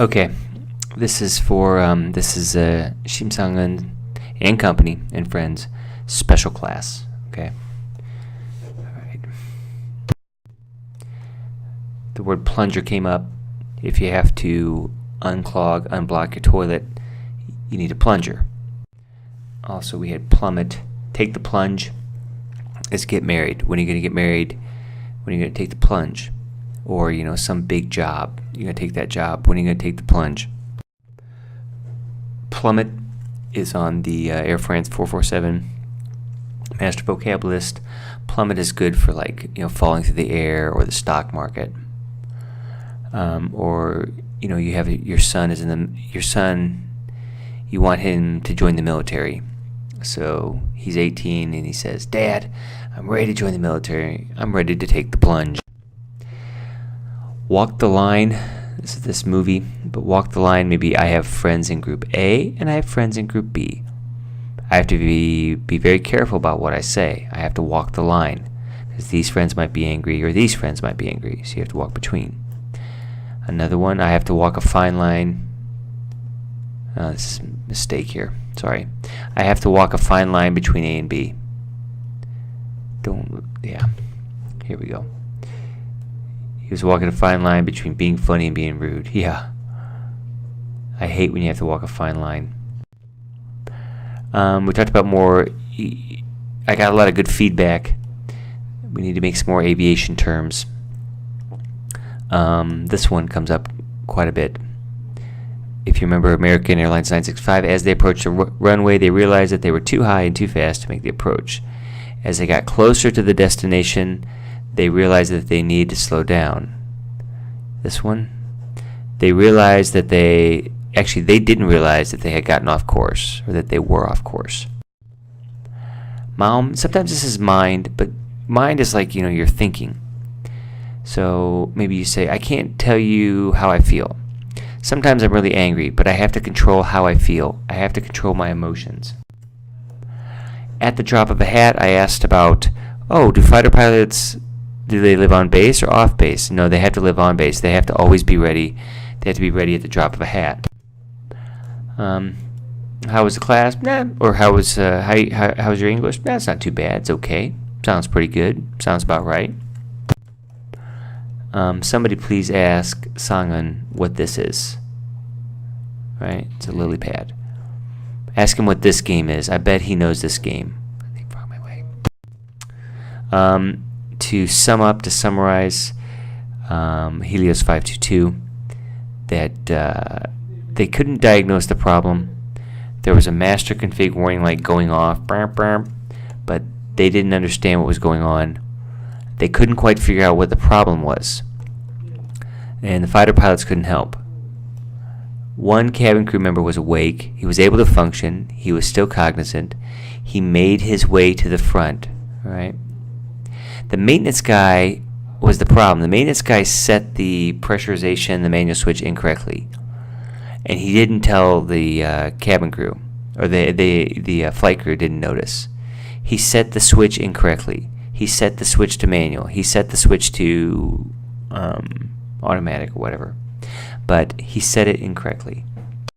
Okay, this is for Shimsangan and Company and Friends special class. Okay. All right. The word plunger came up. If you have to unblock your toilet, you need a plunger. Also, we had plummet. Take the plunge. Let's get married. When are you going to get married? When are you going to take the plunge? Or, some big job. You're going to take that job. When are you going to take the plunge? Plummet is on the Air France 447 Master Vocab list. Plummet is good for falling through the air or the stock market. Or you have your son you want him to join the military. So he's 18 and he says, "Dad, I'm ready to join the military. I'm ready to take the plunge." Walk the line. This is this movie, but walk the line. Maybe I have friends in group A and I have friends in group B. I have to be very careful about what I say. I have to walk the line because these friends might be angry or these friends might be angry. So you have to walk between. Another one, I have to walk a fine line. This is a mistake here. Sorry. I have to walk a fine line between A and B. Here we go. He was walking a fine line between being funny and being rude. Yeah. I hate when you have to walk a fine line. We talked about more. I got a lot of good feedback. We need to make some more aviation terms. This one comes up quite a bit. If you remember American Airlines 965, as they approached the runway, they realized that they were too high and too fast to make the approach. As they got closer to the destination, they realized that they needed to slow down. This one, they realized that they didn't realize that they had gotten off course or that they were off course. Mom, sometimes this is mind, but mind is like, you're thinking. So maybe you say, "I can't tell you how I feel. Sometimes I'm really angry, but I have to control how I feel. I have to control my emotions." At the drop of a hat, I asked about, do fighter pilots, do they live on base or off base? No, they have to live on base. They have to always be ready. They have to be ready at the drop of a hat. How was the class? Nah. Or how was your English? Nah, it's not too bad. It's okay. Sounds pretty good. Sounds about right. Somebody please ask Sangan what this is. Right? It's a lily pad. Ask him what this game is. I bet he knows this game. I think wrong my way. To summarize, Helios 522, that they couldn't diagnose the problem. There was a master config warning light going off, but they didn't understand what was going on. They couldn't quite figure out what the problem was, and the fighter pilots couldn't help. One cabin crew member was awake. He was able to function. He was still cognizant. He made his way to the front. All right. The maintenance guy was the problem. The maintenance guy set the pressurization, the manual switch incorrectly, and he didn't tell the cabin crew, or the flight crew didn't notice. He set the switch incorrectly. He set the switch to manual. He set the switch to automatic or whatever. But he set it incorrectly.